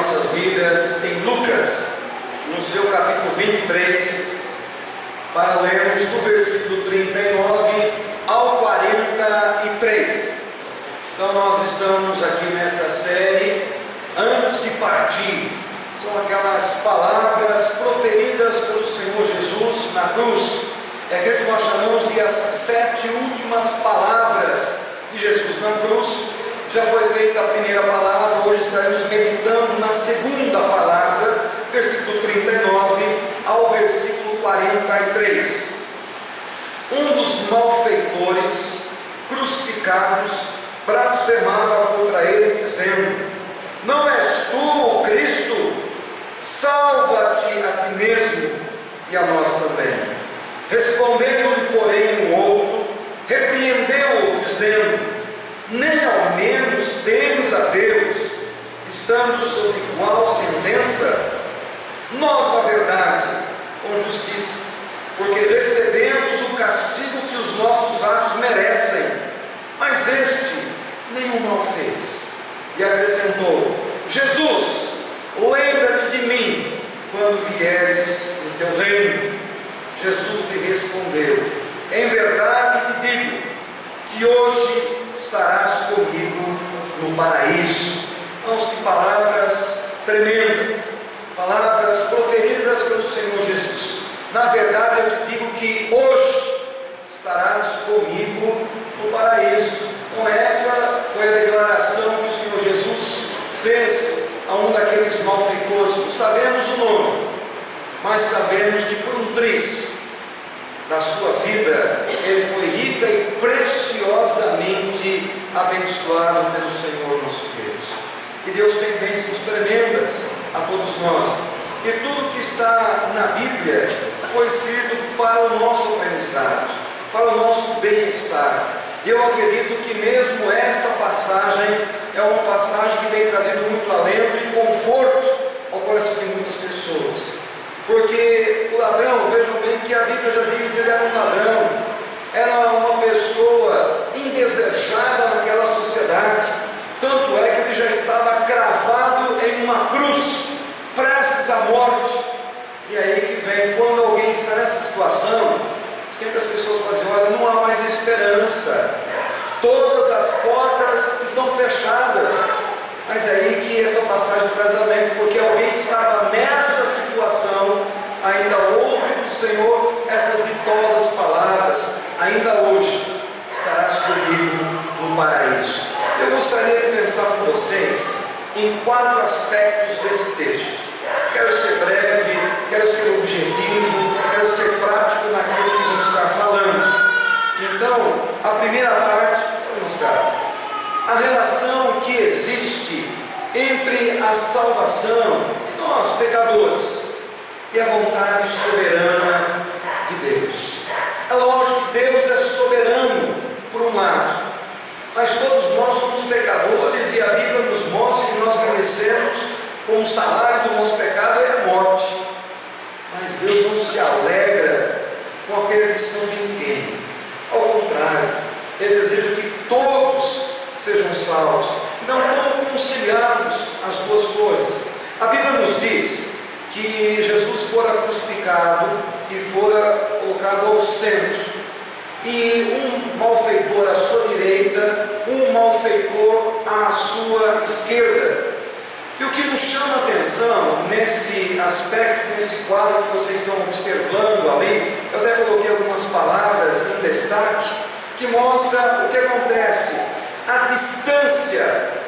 nossas Bíblias em Lucas, no seu capítulo 23, para lermos do versículo 39 ao 43. Então nós estamos aqui nessa série, antes de partir. São aquelas palavras proferidas pelo Senhor Jesus na cruz. É aquilo que nós chamamos de as 7 últimas palavras de Jesus na cruz. Já foi feita a primeira palavra, hoje estaremos meditando na segunda palavra, versículo 39 ao versículo 43. Um dos malfeitores crucificados blasfemava contra ele, dizendo: não és tu o Cristo? Salva-te a ti mesmo e a nós também. Respondendo-lhe, porém, o outro, repreendeu-o, dizendo: nem ao menos temos a Deus, estando sob igual sentença? Nós, na verdade, com justiça, porque recebemos o castigo que os nossos atos merecem, mas este nenhum mal fez. E acrescentou: Jesus, lembra-te de mim quando vieres no teu reino. Jesus lhe respondeu: em verdade te digo que hoje estarás comigo no paraíso. Vamos, que palavras tremendas, palavras proferidas pelo Senhor Jesus. Na verdade eu te digo que hoje estarás comigo no paraíso. Então essa foi a declaração que o Senhor Jesus fez a um daqueles malfeitores. Não sabemos o nome, mas sabemos que por um triz da sua vida, ele foi rica e preciosamente abençoado pelo Senhor nosso Deus. E Deus tem bênçãos tremendas a todos nós. E tudo que está na Bíblia foi escrito para o nosso aprendizado, para o nosso bem-estar. Eu acredito que mesmo esta passagem é uma passagem que tem trazido muito alento e conforto ao coração de muitas pessoas. Porque o ladrão, vejam bem que a Bíblia já diz, ele era um ladrão, era uma pessoa indesejada naquela sociedade, tanto é que ele já estava cravado em uma cruz, prestes à morte. E aí que vem, quando alguém está nessa situação, sempre as pessoas podem dizer: olha, não há mais esperança, todas as portas estão fechadas. Mas é aí que essa passagem traz alento, porque alguém que estava nesta situação ainda ouve do Senhor essas ditosas palavras: ainda hoje estarás comigo no paraíso. Eu gostaria de pensar com vocês em 4 aspectos desse texto. Quero ser breve, quero ser objetivo, quero ser prático naquilo que vamos estar falando. Então, a primeira parte, vou mostrar a relação que existe entre a salvação de nós, pecadores, e a vontade soberana de Deus. É lógico que Deus é soberano, por um lado, mas todos nós somos pecadores, e a Bíblia nos mostra que nós merecemos, como o salário do nosso pecado é a morte. Mas Deus não se alegra com a perdição de ninguém. Ao contrário, Ele deseja que todos sejam salvos. Então, como conciliarmos as duas coisas? A Bíblia nos diz que Jesus fora crucificado e fora colocado ao centro, e um malfeitor à sua direita, um malfeitor à sua esquerda. E o que nos chama a atenção nesse aspecto, nesse quadro que vocês estão observando ali, eu até coloquei algumas palavras em destaque, que mostra o que acontece. A distância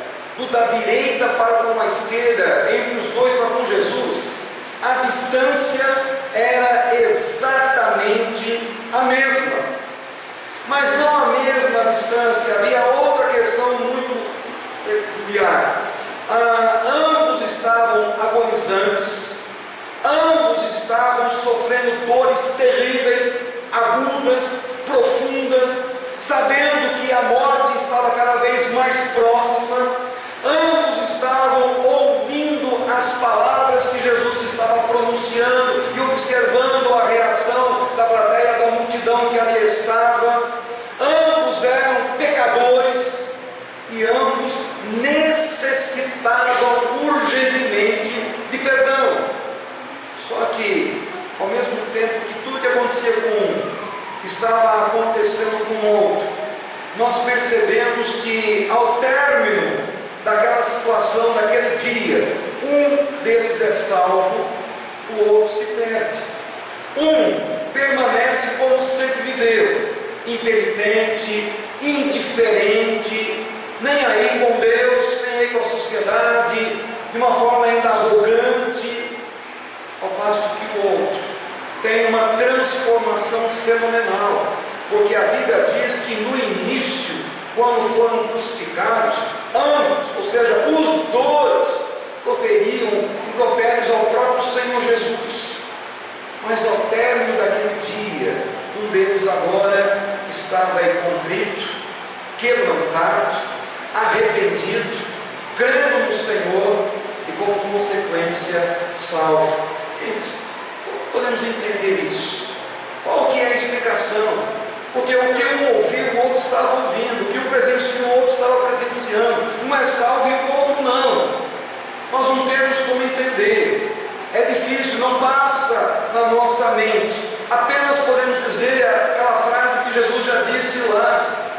da direita para com a esquerda, entre os dois para com Jesus, a distância era exatamente a mesma. Mas não a mesma distância, havia outra questão muito peculiar. Ambos estavam agonizantes, ambos estavam sofrendo dores terríveis, agudas, profundas, sabendo que a morte estava cada vez mais próxima. Ambos estavam ouvindo as palavras que Jesus estava pronunciando e observando a reação da plateia, da multidão que ali estava. Ambos eram pecadores e ambos necessitavam urgentemente acontecia com um, estava acontecendo com outro. Nós percebemos que ao término daquela situação, daquele dia, um deles é salvo, o outro se perde. Um permanece como sempre viveu, impenitente, indiferente, nem aí com Deus, nem aí com a sociedade, de uma forma ainda arrogante, ao passo que o outro tem uma transformação fenomenal, porque a Bíblia diz que no início, quando foram crucificados, ambos, ou seja, os dois, proferiam impropérios ao próprio Senhor Jesus. Mas ao término daquele dia, um deles agora estava aí contrito, quebrantado, arrependido, crendo no Senhor e como consequência salvo. Gente, podemos entender isso? Qual que é a explicação? Porque o que um ouviu, o outro estava ouvindo, o que um presenciou, o outro estava presenciando. Um é salvo e o outro não. Nós não temos como entender. É difícil, não passa na nossa mente. Apenas podemos dizer aquela frase que Jesus já disse lá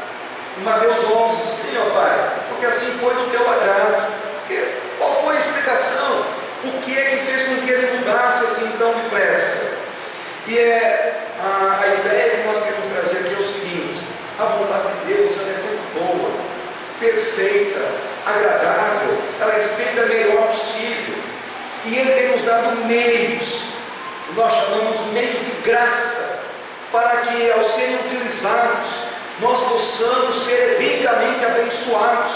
em Mateus 11: sim, ó Pai, porque assim foi do teu agrado. E qual foi a explicação? O que é que fez com que ele mudasse assim tão depressa? E a ideia que nós queremos trazer aqui é o seguinte: a vontade de Deus, ela é sempre boa, perfeita, agradável, ela é sempre a melhor possível. E Ele tem nos dado meios, nós chamamos meios de graça, para que ao serem utilizados, nós possamos ser ricamente abençoados.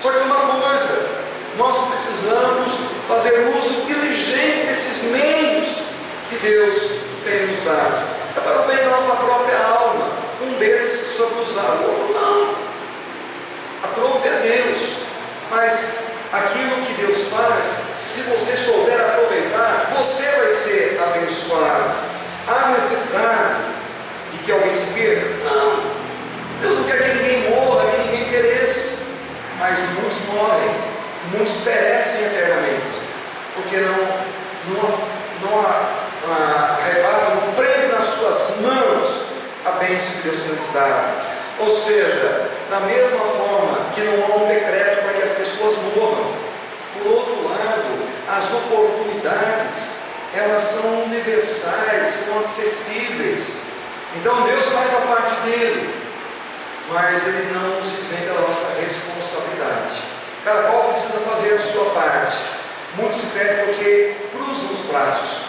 Só que uma coisa, nós precisamos fazer uso diligente desses meios que Deus tem nos dado. É para o bem da nossa própria alma. Um deles somos usar, o outro não. Aprove a Deus, mas aquilo que Deus faz, se você souber aproveitar, você vai ser abençoado. Há necessidade de que alguém se perca? Não. Deus não quer que ninguém morra, que ninguém pereça, mas muitos morrem, muitos perecem eternamente, porque não arrebata, não prende nas suas mãos a bênção que Deus tem nos dado. Ou seja, da mesma forma que não há um decreto para que as pessoas morram, por outro lado, as oportunidades, elas são universais, são acessíveis. Então Deus faz a parte dele, mas Ele não nos isenta da nossa responsabilidade. Cada qual precisa fazer a sua parte. Muitos se perdem porque cruzam os braços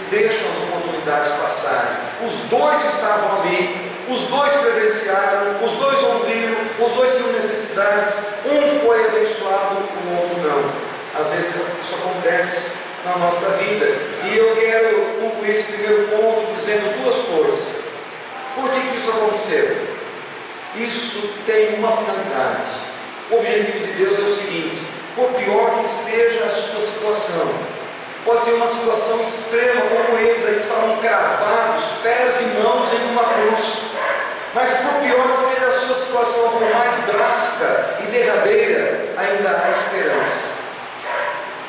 e deixam as oportunidades passarem. Os dois estavam ali, os dois presenciaram, os dois ouviram, os dois tinham necessidades. Um foi abençoado, o outro não. Às vezes isso acontece na nossa vida. E eu quero concluir esse primeiro ponto dizendo duas coisas. Por que isso aconteceu? Isso tem uma finalidade. O objetivo de Deus é o seguinte: por pior que seja a sua situação, pode ser uma situação extrema, como eles aí estavam cravados, pés e mãos em uma cruz, mas por pior que seja a sua situação, por mais drástica e derradeira, ainda há esperança.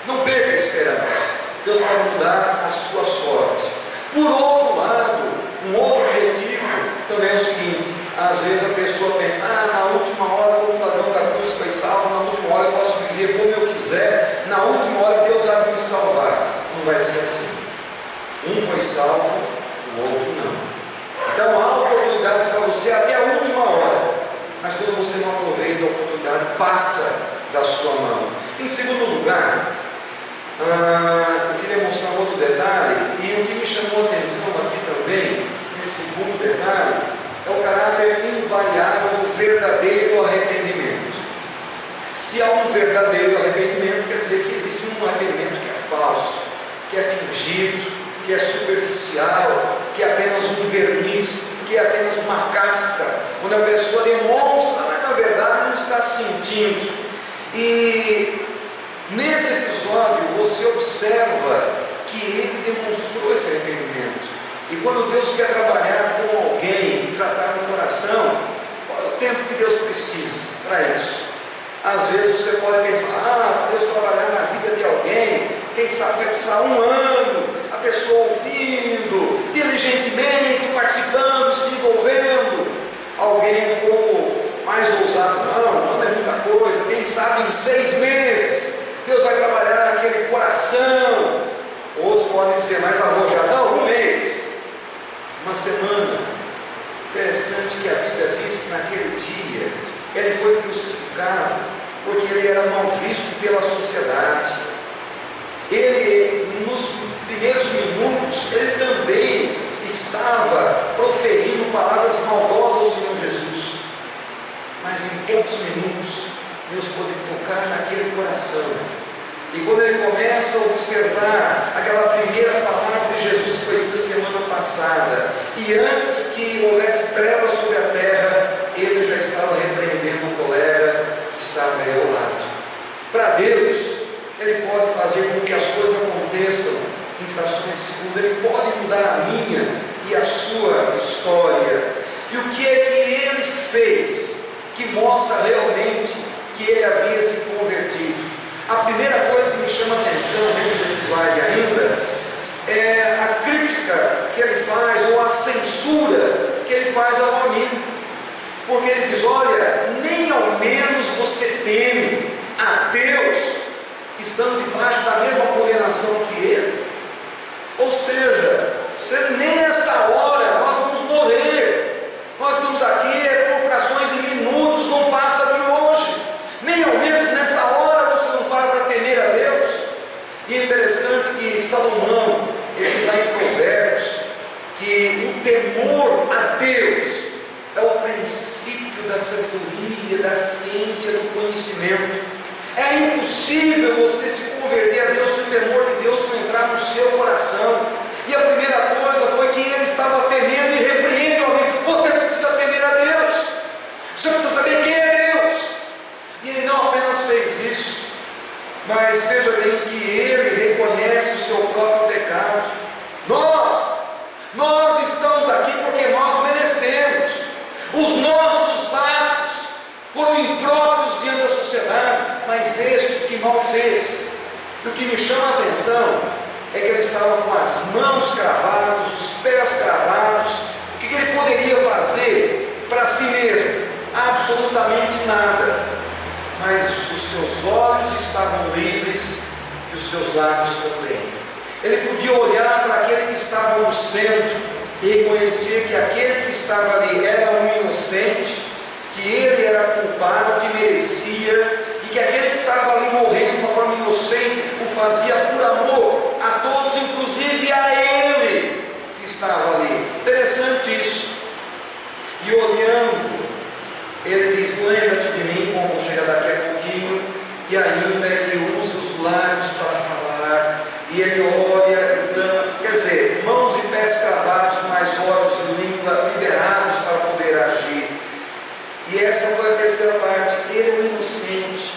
Não perca a esperança. Deus pode mudar a sua sorte. Por outro lado, um outro objetivo também é o seguinte: às vezes a pessoa pensa, na última hora o ladrão da cruz foi salvo, na última hora eu posso viver como eu quiser, na última hora Deus vai me salvar. Não vai ser assim. Um foi salvo, o outro não. Então há oportunidades para você até a última hora, mas quando você não aproveita a oportunidade, passa da sua mão. Em segundo lugar, eu queria mostrar um outro detalhe, e o que me chamou a atenção aqui também, nesse segundo detalhe, é o caráter invariável do verdadeiro arrependimento. Se há um verdadeiro arrependimento, quer dizer que existe um arrependimento que é falso, que é fingido, que é superficial, que é apenas um verniz, que é apenas uma casca, onde a pessoa demonstra, mas na verdade não está sentindo. E nesse episódio você observa que ele demonstrou esse arrependimento. E quando Deus quer trabalhar com alguém e tratar no coração, qual é o tempo que Deus precisa para isso? Às vezes você pode pensar, Deus trabalhar na vida de alguém, quem sabe vai precisar 1 ano, a pessoa ouvindo, diligente diligentemente, participando, se envolvendo. Alguém um pouco mais ousado, não é muita coisa, quem sabe em 6 meses Deus vai trabalhar naquele coração. Outros podem ser mais arrojadão, 1 mês, 1 semana. Interessante que a Bíblia diz que naquele dia ele foi crucificado porque ele era mal visto pela sociedade. Ele, nos primeiros minutos, ele também estava proferindo palavras maldosas ao Senhor Jesus. Mas em poucos minutos, Deus pôde tocar naquele coração. E quando ele começa a observar aquela primeira palavra de Jesus que foi dita semana passada, e antes que houvesse trevas sobre a terra, ele já estava repreendendo o colega que estava aí ao lado. Para Deus, ele pode fazer com que as coisas aconteçam em frações de segundo. Ele pode mudar a minha e a sua história. E o que é que ele fez que mostra realmente que ele havia se convertido? A primeira coisa que me chama a atenção dentro desse slide ainda é a crítica que ele faz, ou a censura que ele faz ao amigo. Porque ele diz: olha, nem ao menos você teme a Deus, estando debaixo da mesma condenação que ele. Ou seja, nem nesta hora nós vamos morrer. Nós estamos aqui por frações de minutos, não passa de hoje. Nem ao menos nesta hora você não para temer a Deus. E é interessante que Salomão, ele diz lá em Provérbios, que o temor a Deus é o princípio da sabedoria, da ciência, do conhecimento. É impossível você se converter a Deus se o temor de Deus não entrar no seu coração. E a primeira coisa foi que ele estava temendo, e repreende o amigo: você precisa temer a Deus, você precisa saber quem é Deus. E ele não apenas fez isso, mas veja bem que ele reconhece o seu próprio pecado. Nós estamos aqui porque nós merecemos. Os nossos atos foram impróprios diante da sociedade, mas este que mal fez. E o que me chama a atenção é que ele estava com as mãos cravadas, os pés cravados. O que ele poderia fazer para si mesmo? Absolutamente nada. Mas os seus olhos estavam livres e os seus lábios também. Ele podia olhar para aquele que estava no centro e reconhecer que aquele que estava ali era um inocente, que ele era culpado, que merecia, e que aquele que estava ali morrendo de uma forma inocente o fazia por amor a todos, inclusive a ele que estava ali. Interessante isso. E olhando, ele diz: lembra-te de mim quando chega daqui a pouquinho. E ainda ele usa os lábios para falar, e ele olha, então, quer dizer, mãos e pés cravados, mas olhos e língua liberados para poder agir. E essa foi a terceira parte. Ele é um inocente,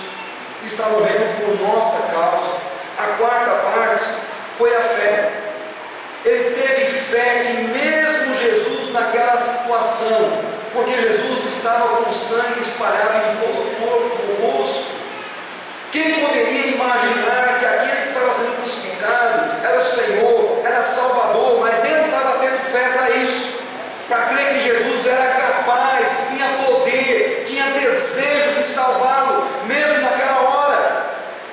está morrendo por nossa causa. A quarta parte foi a fé. Ele teve fé que mesmo Jesus naquela situação, porque Jesus estava com sangue espalhado em todo o corpo, no rosto. Quem poderia imaginar que aquele que estava sendo crucificado era o Senhor, era Salvador, mas ele estava tendo fé para isso, para crer que Jesus era capaz, tinha poder, tinha desejo de salvá-lo, mesmo naquela hora.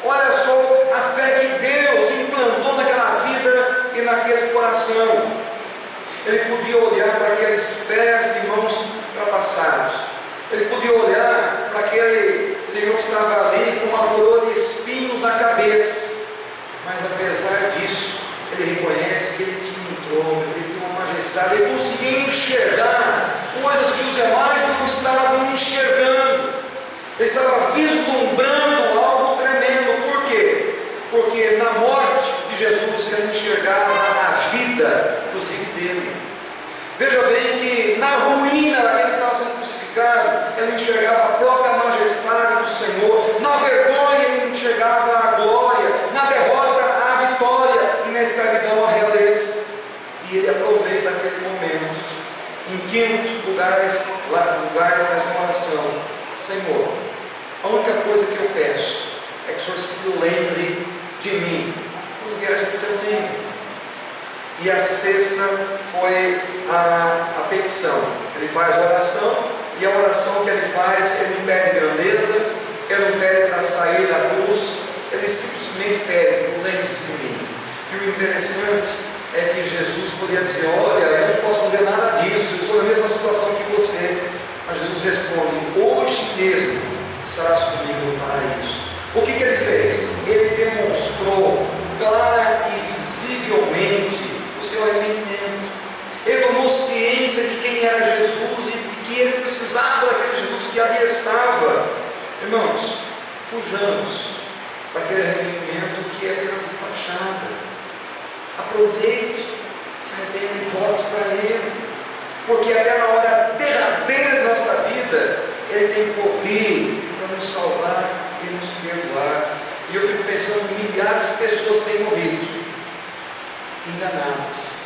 Olha só a fé que Deus implantou naquela vida e naquele coração. Ele podia olhar para aqueles pés e mãos ultrapassados. Ele podia olhar para aquele Senhor que estava ali com uma coroa de espinhos na cabeça. Mas apesar disso, ele reconhece que ele tinha um trono, ele tinha uma majestade, ele conseguia enxergar coisas que os demais não estavam enxergando. Ele estava vislumbrando algo tremendo. Por quê? Porque na morte de Jesus ele enxergava a vida, inclusive dele. Veja bem que na ruína daquele que estava sendo crucificado, ele enxergava a própria majestade do Senhor. Na vergonha ele enxergava a glória, na derrota a vitória, e na escravidão a realeza. E ele aproveita aquele momento. Em quinto lugar da transformação: Senhor, a única coisa que eu peço é que o Senhor se lembre de mim quando vier o teu reino. E a sexta foi a petição. Ele faz a oração, e a oração que ele faz, ele não pede grandeza, ele não pede para sair da cruz, ele simplesmente pede: lembre-se de mim. E o interessante é que Jesus poderia dizer: olha, eu não posso fazer nada disso, eu estou na mesma situação que você. Mas Jesus responde: hoje mesmo estarás comigo no paraíso. O que ele fez? Ele demonstrou clara e visivelmente o seu arrependimento. Ele tomou ciência de quem era Jesus e de que ele precisava daquele Jesus que ali estava. Irmãos, fujamos daquele arrependimento que é apenas fachada. Aproveite, se arrependa e volte para Ele, porque até na hora derradeira de nossa vida, Ele tem poder para nos salvar e nos perdoar. E eu fico pensando que milhares de pessoas têm morrido enganadas,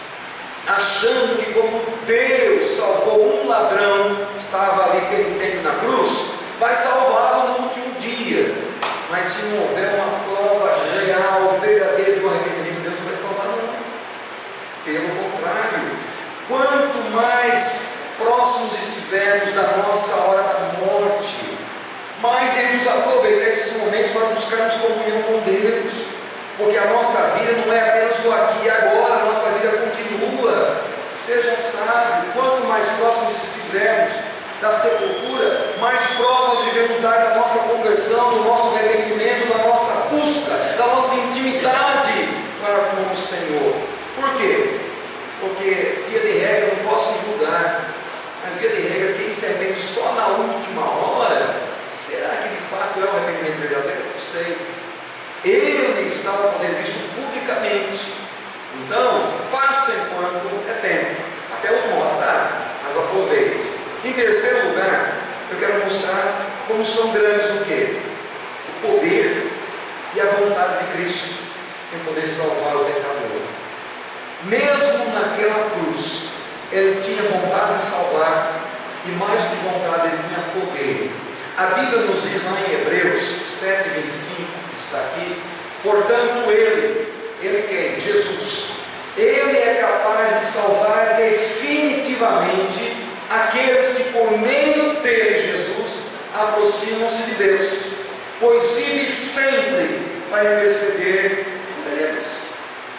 achando que como Deus salvou um ladrão que estava ali penitente na cruz, vai salvá-lo no último dia. Mas se não houver uma prova real, verdadeira do arrependimento, Deus não vai salvar não. Pelo contrário, quanto mais próximos estivermos da nossa hora da morte, mais iremos aproveitar esses momentos para buscarmos comunhão com Deus, porque a nossa vida não é apenas do aqui e agora, a nossa vida continua. Seja sábio, quanto mais próximos estivermos da sepultura, mais provas iremos dar da nossa conversão, do nosso arrependimento, da nossa busca, da nossa intimidade para com o Senhor. Por quê? Porque, via de regra, eu não posso julgar, mas via de regra, quem se arrepende só na última hora, será que de fato é um arrependimento verdadeiro? Eu não sei. Ele estava fazendo isso publicamente. Então, faça enquanto é tempo. Até o modo, tá? Mas aproveite. Em terceiro lugar, eu quero mostrar como são grandes o quê? O poder e a vontade de Cristo em poder salvar o pecador. Mesmo naquela cruz, Ele tinha vontade de salvar, e mais do que vontade, Ele tinha poder. A Bíblia nos diz lá em Hebreus 7,25, está aqui: portanto Ele quem? Jesus, Ele é capaz de salvar definitivamente aqueles que por meio dele, Jesus, aproximam-se de Deus, pois vive sempre para interceder por eles.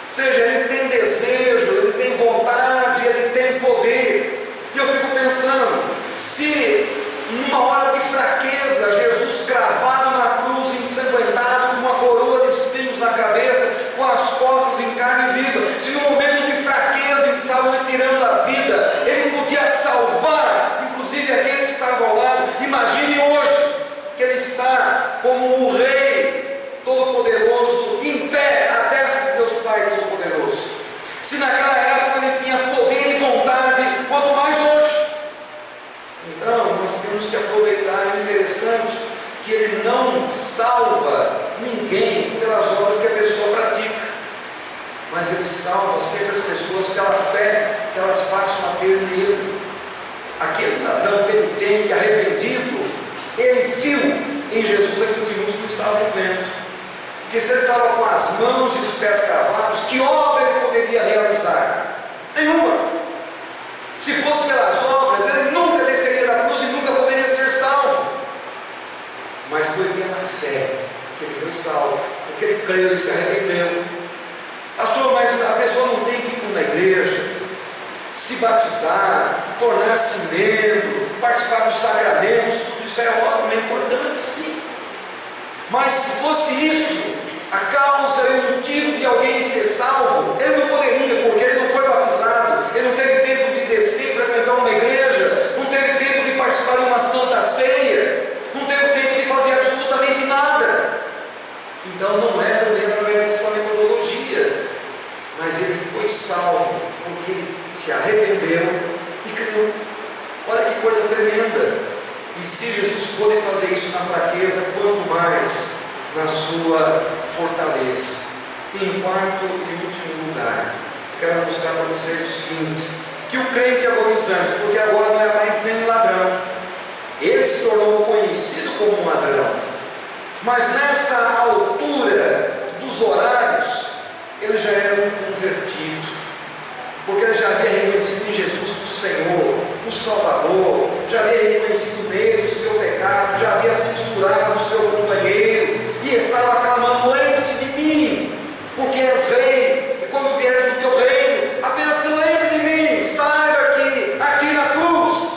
Ou seja, Ele tem desejo, Ele tem vontade, Ele tem poder. E eu fico pensando, se numa hora de fraqueza, Jesus cravado na cruz, ensanguentado, com uma coroa de espinhos na cabeça, com as costas em carne viva, se no momento de fraqueza em que estavam lhe tirando a vida, Ele podia salvar, inclusive aquele que estava ao lado. Imagine hoje, que Ele está como o Rei Todo-Poderoso, em pé, à destra de Deus Pai Todo-Poderoso. Se naquela época Ele tinha poder e vontade, quanto mais hoje. Então, nós temos que aproveitar. É interessante que Ele não salva ninguém pelas obras que a pessoa pratica, mas Ele salva sempre as pessoas pela fé que elas passam a ter nele. Aquele ladrão penitente, arrependido, ele viu em Jesus aquilo que muitos não estavam vendo. Porque se ele estava com as mãos e os pés cravados, que obra ele poderia realizar? Nenhuma. Se fosse pelas obras, ele nunca desceria da cruz e nunca poderia ser salvo. Mas foi pela fé que ele foi salvo, porque ele creu, ele se arrependeu. Pastor, mas a pessoa não tem que ir para uma igreja, se batizar, tornar-se membro, participar dos sacramentos. Tudo isso é ótimo, é importante sim. Mas se fosse isso a causa e o motivo de alguém ser salvo, ele não poderia, porque ele não foi batizado, ele não teve tempo de descer, frequentar uma igreja, não teve tempo de participar de uma santa ceia, não teve tempo de fazer absolutamente nada. Então não é também através dessa metodologia, mas ele foi salvo porque ele se arrependeu e creu. Olha que coisa tremenda. E se Jesus pôde fazer isso na fraqueza, quanto mais na sua fortaleza. E em quarto e último lugar, quero mostrar para vocês o seguinte: que o crente agonizante, porque agora não é mais nem um ladrão, ele se tornou conhecido como um ladrão, mas nessa altura dos horários, ele já era um convertido. porque ele já havia reconhecido em Jesus o Senhor, o Salvador, já havia reconhecido nele o seu pecado, já havia censurado o seu companheiro, e estava clamando: lembre-se de mim, porque és rei, e quando vieres do teu reino, apenas se lembre de mim, saiba que aqui na cruz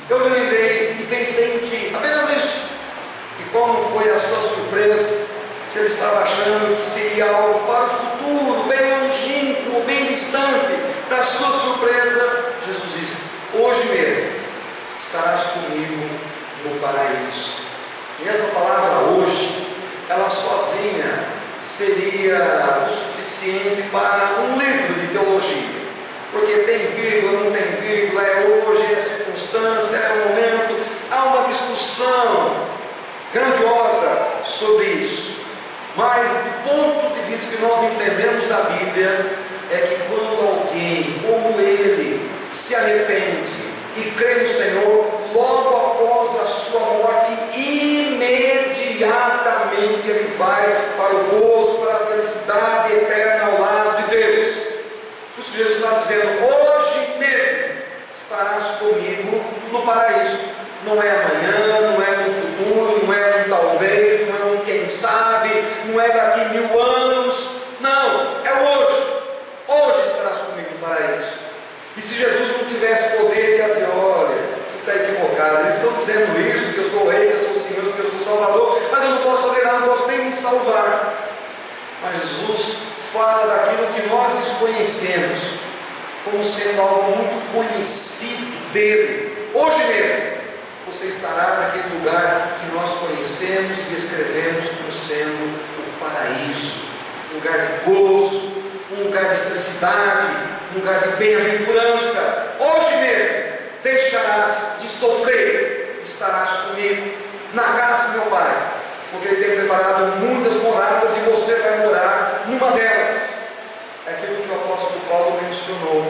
eu me lembrei e pensei em ti, apenas isso. E como foi a sua surpresa, se ele estava achando que seria algo para o futuro, bem longínquo, bem distante. Para sua surpresa, Jesus disse: hoje mesmo estarás comigo no paraíso. E essa palavra hoje, ela sozinha seria o suficiente para um livro de teologia, porque tem vírgula, não tem vírgula, é hoje, é circunstância, é o momento. Há uma discussão grandiosa sobre isso. Mas do ponto de vista que nós entendemos da Bíblia, é que quando alguém como ele se arrepende e crê no Senhor, logo após a sua morte, imediatamente ele vai para o gozo, para a felicidade eterna ao lado de Deus. Por isso que Jesus está dizendo: hoje mesmo estarás comigo no paraíso. Não é amanhã, não é no futuro, não é um talvez, não é um quem sabe, não é daqui 1000 anos, não, é hoje. Hoje estarás comigo no paraíso. E se Jesus não tivesse poder, ele ia dizer: olha, você está equivocado, eles estão dizendo isso, que eu sou o rei, que eu sou o Senhor, que eu sou o Salvador, mas eu não posso fazer nada, não posso nem me salvar. Mas Jesus fala daquilo que nós desconhecemos, como sendo algo muito conhecido dele. Hoje mesmo você estará naquele lugar que nós conhecemos e descrevemos como sendo o paraíso, um lugar de gozo, um lugar de felicidade, um lugar de bem-aventurança. Hoje mesmo deixarás de sofrer, estarás comigo na casa do meu Pai, porque Ele tem preparado muitas moradas e você vai morar numa delas. É aquilo que o apóstolo Paulo mencionou,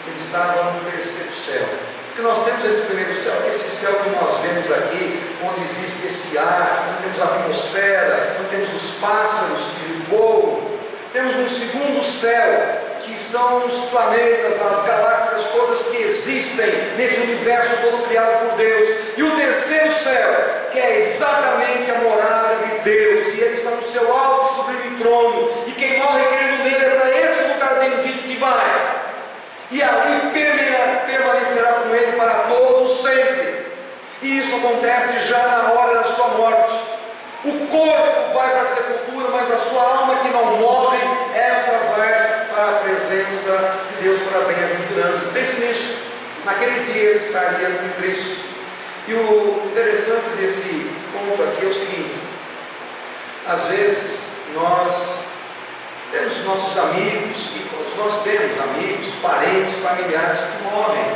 que ele estava no terceiro céu. Porque nós temos esse primeiro céu, esse céu que nós vemos aqui, onde existe esse ar, onde temos a atmosfera, onde temos os pássaros que voam. Temos um segundo céu, que são os planetas, as galáxias todas que existem nesse universo todo criado por Deus. E o terceiro céu, que é exatamente a morada de Deus, e Ele está no seu alto e sublime trono, e quem morre crendo nele é para esse lugar bendito que vai, e ali permanecerá com Ele para todos sempre. E isso acontece já na hora da sua morte. O corpo vai para a sepultura, mas a sua alma que não morre, essa vai para a presença de Deus, para a bem-aventurança. Pense nisso. Naquele dia ele estaria com Cristo. E o interessante desse ponto aqui é o seguinte: às vezes nós temos nossos amigos, e todos nós temos amigos, parentes, familiares que morrem,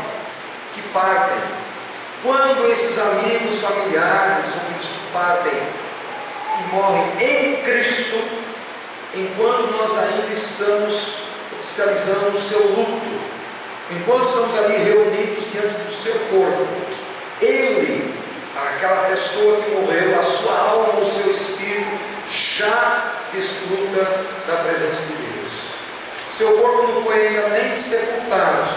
que partem. Quando esses amigos, familiares, amigos que partem e morrem em Cristo, enquanto nós ainda estamos oficializando o seu luto, enquanto estamos ali reunidos diante do seu corpo, ele, aquela pessoa que morreu, a sua alma, o seu espírito, já desfruta da presença de Deus. Seu corpo não foi ainda nem sepultado,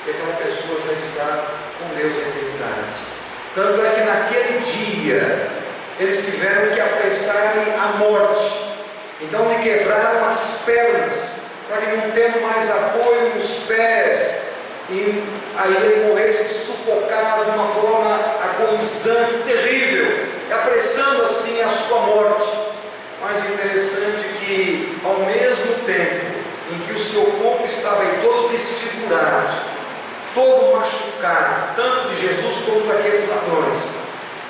e aquela pessoa já está com Deus em eternidade. Tanto é que naquele dia eles tiveram que apressarem a morte. Então lhe quebraram as pernas, para que não tendo mais apoio nos pés, e aí ele morresse sufocado de uma forma agonizante, terrível, apressando assim a sua morte. Mas o interessante é que, ao mesmo tempo em que o seu corpo estava aí todo desfigurado, todo machucado, tanto de Jesus como daqueles ladrões,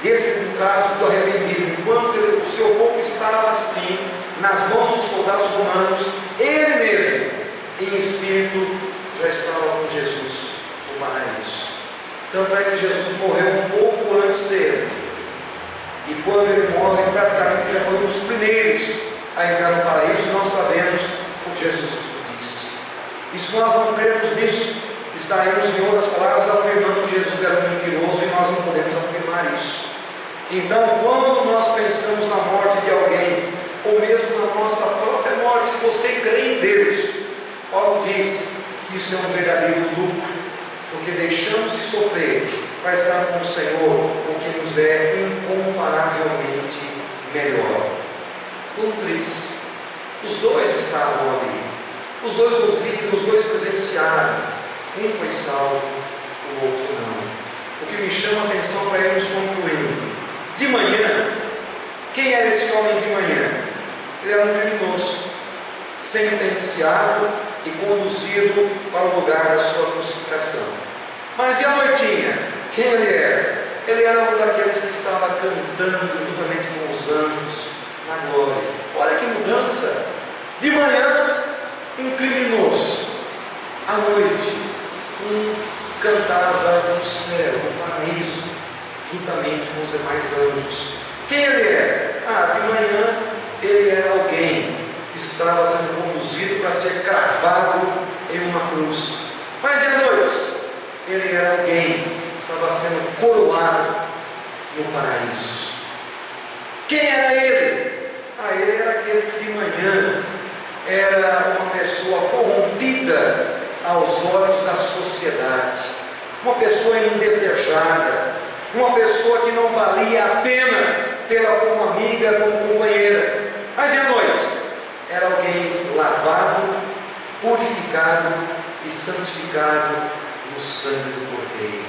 esse no caso do arrependido, enquanto o seu corpo estava assim, nas mãos dos soldados romanos, ele mesmo, em espírito, já estava com Jesus no paraíso. Tanto é que Jesus morreu um pouco antes dele, e quando ele morre, praticamente já foi um dos primeiros a entrar no paraíso. Nós sabemos o que Jesus disse. E se nós não cremos nisso, estaremos, em outras palavras, afirmando que Jesus era mentiroso, e nós não podemos afirmar isso. Então, quando nós pensamos na morte de alguém, ou mesmo na nossa própria morte, se você crê em Deus, Paulo diz Isso é um verdadeiro lucro, porque deixamos de sofrer para estar com o Senhor, o que nos é incomparavelmente melhor. Quão triste, os dois estavam ali, os dois ouviram, os dois presenciaram, um foi salvo, o outro não. O que me chama a atenção para irmos concluindo, de manhã, quem era esse homem de manhã? Ele era um criminoso, sentenciado e conduzido para o lugar da sua crucificação. Mas e a noitinha? Quem ele era? Ele era um daqueles que estava cantando juntamente com os anjos na glória. Olha que mudança! De manhã, um criminoso. À noite, cantava no céu, no paraíso, juntamente com os demais anjos. Quem ele era? De manhã, ele era alguém que estava sendo conduzido para ser cravado em uma cruz. Mas à noite, ele era alguém que estava sendo coroado no paraíso. Quem era ele? Ele era aquele que de manhã era uma pessoa corrompida aos olhos da sociedade, uma pessoa indesejada, uma pessoa que não valia a pena tê-la como amiga, como companheira. Mas à noite, era alguém lavado, purificado e santificado no sangue do Cordeiro.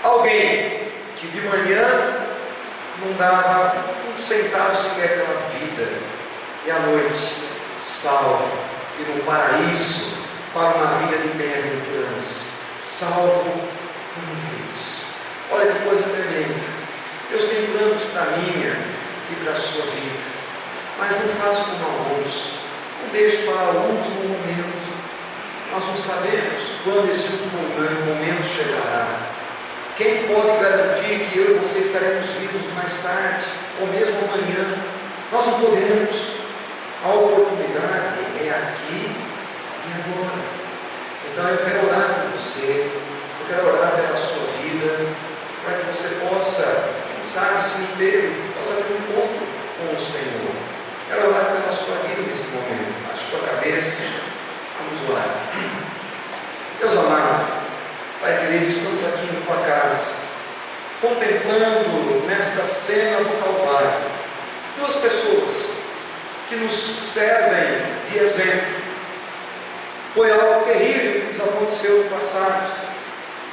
Alguém que de manhã não dava um centavo sequer pela vida, e à noite, salvo, e no paraíso, para uma vida de bem-aventurança, salvo por um Deus. Olha que coisa tremenda. Deus tem planos para a minha e para a sua vida, mas não faça como alguns, não deixe para o último momento. Nós não sabemos quando esse último momento chegará. Quem pode garantir que eu e você estaremos vivos mais tarde, ou mesmo amanhã? Nós não podemos. A oportunidade é aqui e agora. Então eu quero orar por você, eu quero orar pela sua vida, para que você possa, quem sabe, se inteiro, possa ter um encontro com o Senhor. Quero orar pela sua vida nesse momento. Baixe sua cabeça, vamos orar. Deus amado, Pai querido, estamos aqui em tua casa, contemplando nesta cena do Calvário, duas pessoas que nos servem de exemplo. Foi algo terrível que nos aconteceu no passado,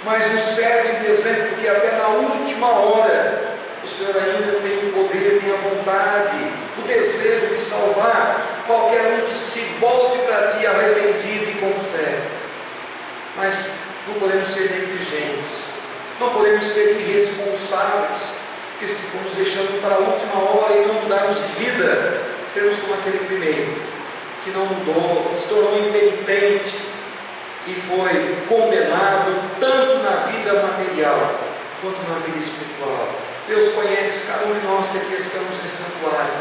mas nos servem de exemplo que até na última hora o Senhor ainda tem o poder, tem a vontade, o desejo de salvar qualquer um que se volte para ti arrependido e com fé. Mas não podemos ser negligentes, não podemos ser irresponsáveis, que ficamos deixando para a última hora e não mudarmos de vida, sermos como aquele primeiro, que não mudou, se tornou impenitente e foi condenado tanto na vida material quanto na vida espiritual. Deus conhece cada um de nós que aqui estamos nesse santuário,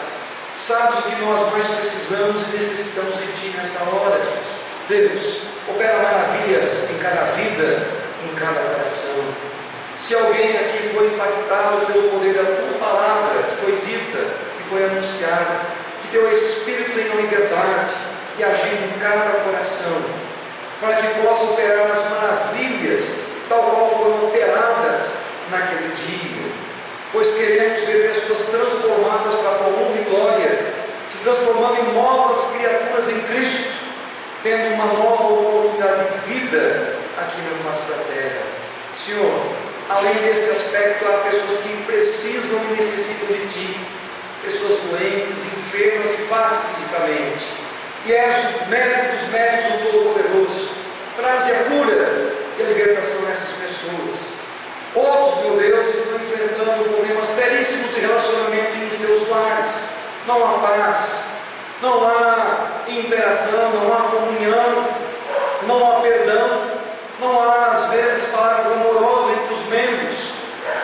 sabes o que nós mais precisamos e necessitamos de ti nesta hora. Deus, opera maravilhas em cada vida, em cada coração. Se alguém aqui foi impactado pelo poder da tua palavra que foi dita, que foi anunciada, que teu Espírito tenha liberdade e agir em cada coração, para que possa operar as maravilhas, tal qual foram operadas naquele dia, pois queremos ver pessoas transformadas para a tua honra e glória, se transformando em novas criaturas em Cristo, tendo uma nova oportunidade de vida aqui na face da terra. Senhor, além desse aspecto, há pessoas que precisam e necessitam de ti, pessoas doentes, enfermas de fato fisicamente, e és o médico dos médicos, o Todo-Poderoso. Traze a cura e a libertação dessas pessoas. Outros, meu Deus, estão enfrentando problemas seríssimos de relacionamento em seus lares. Não há paz, não há interação, não há comunhão, não há perdão, não há às vezes palavras amorosas entre os membros,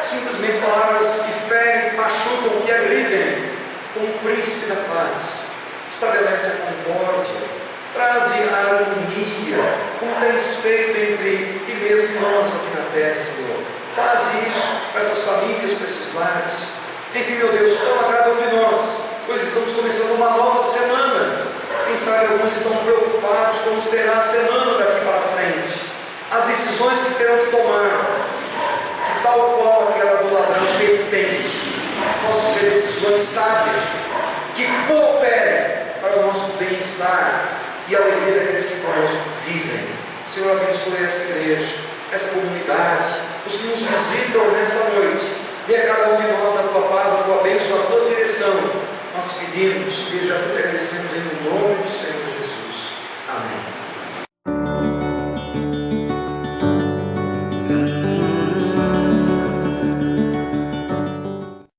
simplesmente palavras que ferem, machucam, que agridem. Como o príncipe da paz, estabelece a concórdia, traze a harmonia, como tens feito entre ti mesmo e nós aqui na terra, Senhor. Faz isso para essas famílias, para esses lares. Enfim, meu Deus, toma cada um de nós, pois estamos começando uma nova semana, Quem sabe alguns estão preocupados como será a semana daqui para frente, as decisões que terão que tomar, que tal qual aquela do ladrão penitente, possam ser decisões sábias, que cooperem para o nosso bem-estar e a alegria daqueles que conosco vivem. Senhor, abençoe essa igreja, essa comunidade, os que nos visitam nessa noite. Dê a cada um de nós a tua paz, a tua bênção, a tua direção. Nós pedimos e já te agradecemos em nome do Senhor Jesus. Amém.